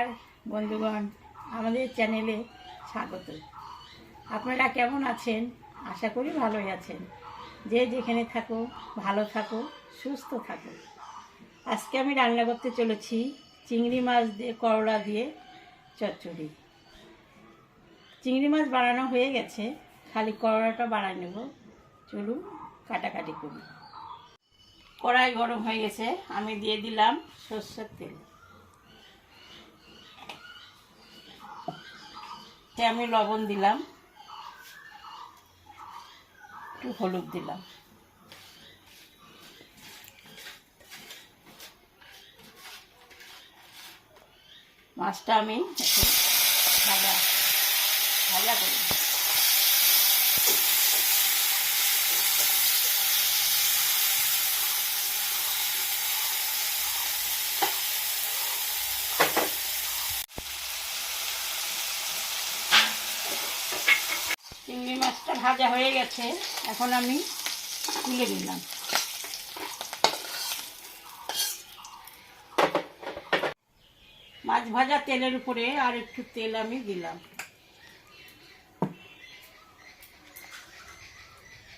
নমস্কার বন্ধুগণ, আমাদের চ্যানেলে স্বাগত। আপনারা কেমন আছেন? আশা করি ভালোই আছেন। যে যেখানে থাকো ভালো থাকো, সুস্থ থাকো। আজকে আমি রান্না করতে চলেছি চিংড়ি মাছ দিয়ে করলা দিয়ে চচ্চড়ি। চিংড়ি মাছ বানানো হয়ে গেছে, খালি করলাটা বানাই নেব। চলুন কাটাকাটি করি। কড়াই গরম হয়ে গেছে, আমি দিয়ে দিলাম সরষের তেল। আমি লবণ দিলাম, একটু হলুদ দিলাম, মাছটা আমি একটু ভাজা ভাজা করি। চিংড়ি মাছটা ভাজা হয়ে গেছে, এখন আমি তুলে দিলাম। মাছ ভাজা তেলের উপরে আর একটু তেল আমি দিলাম,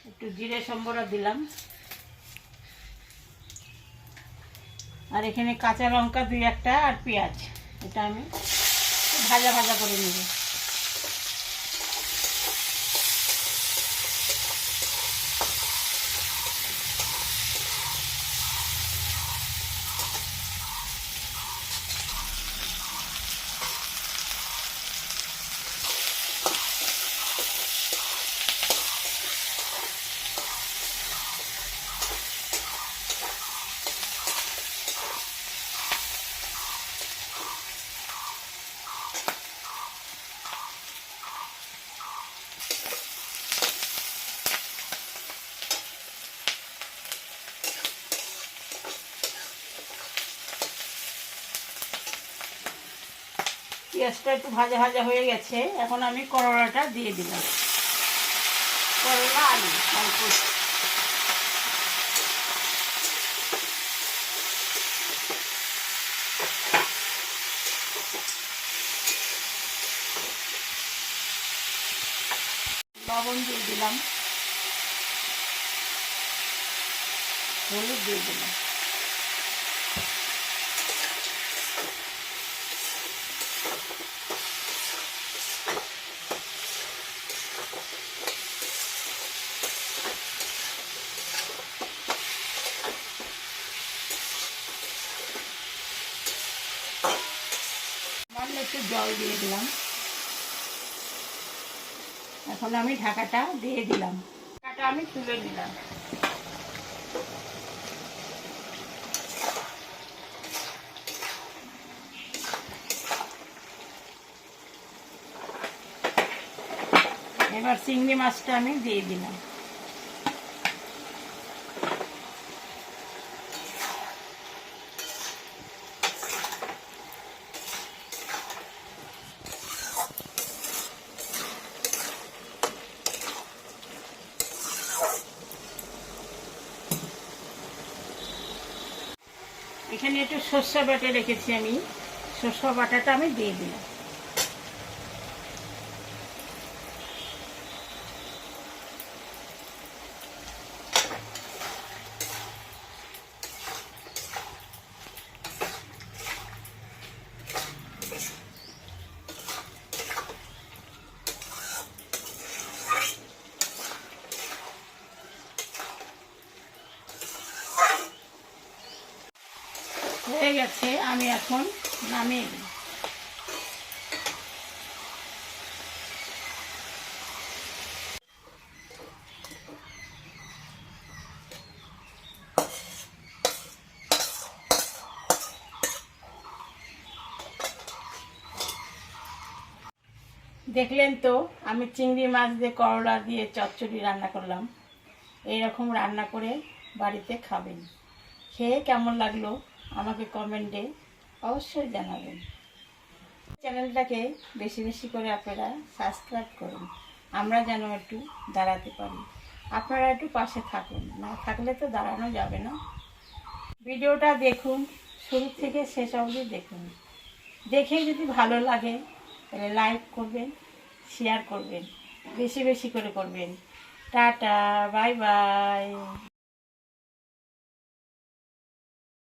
একটু জিরে সম্বরা দিলাম, আর এখানে কাঁচা লঙ্কা 2-1টা আর পেঁয়াজ, এটা আমি ভাজা ভাজা করে নেব। পেঁয়াজটা একটু ভাজা ভাজা হয়ে গেছে, এখন আমি করলাটা দিয়ে দিলাম। করলা আলু অল্প লবণ দিয়ে দিলাম, হলুদ দিয়ে দিলাম, একটু জল দিয়ে দিলাম। এখন আমি ঢাকাটা দিয়ে দিলাম, ঢাকাটা আমি তুলে দিলাম। এবার চিংড়ি মাছটা আমি দিয়ে দিলাম। এখানে একটু সরষে বাটা রেখেছি, আমি সরষে বাটাটা আমি দিয়ে দিলাম। হয়ে গেছে, আমি এখন নামিয়ে দিই। দেখলেন তো, আমি চিংড়ি মাছ দিয়ে করলা দিয়ে চচ্চড়ি রান্না করলাম। এইরকম রান্না করে বাড়িতে খাবেন। খেয়ে কেমন লাগলো আমাকে কমেন্টে অবশ্যই জানাবেন। চ্যানেলটাকে বেশি বেশি করে আপনারা সাবস্ক্রাইব করুন, আমরা যেন একটু দাঁড়াতে পারি। আপনারা একটু পাশে থাকুন, না থাকলে তো দাঁড়ানো যাবে না। ভিডিওটা দেখুন, শুরু থেকে শেষ অবধি দেখুন। দেখে যদি ভালো লাগে তাহলে লাইক করবেন, শেয়ার করবেন, বেশি বেশি করে করবেন। Tata, bye bye.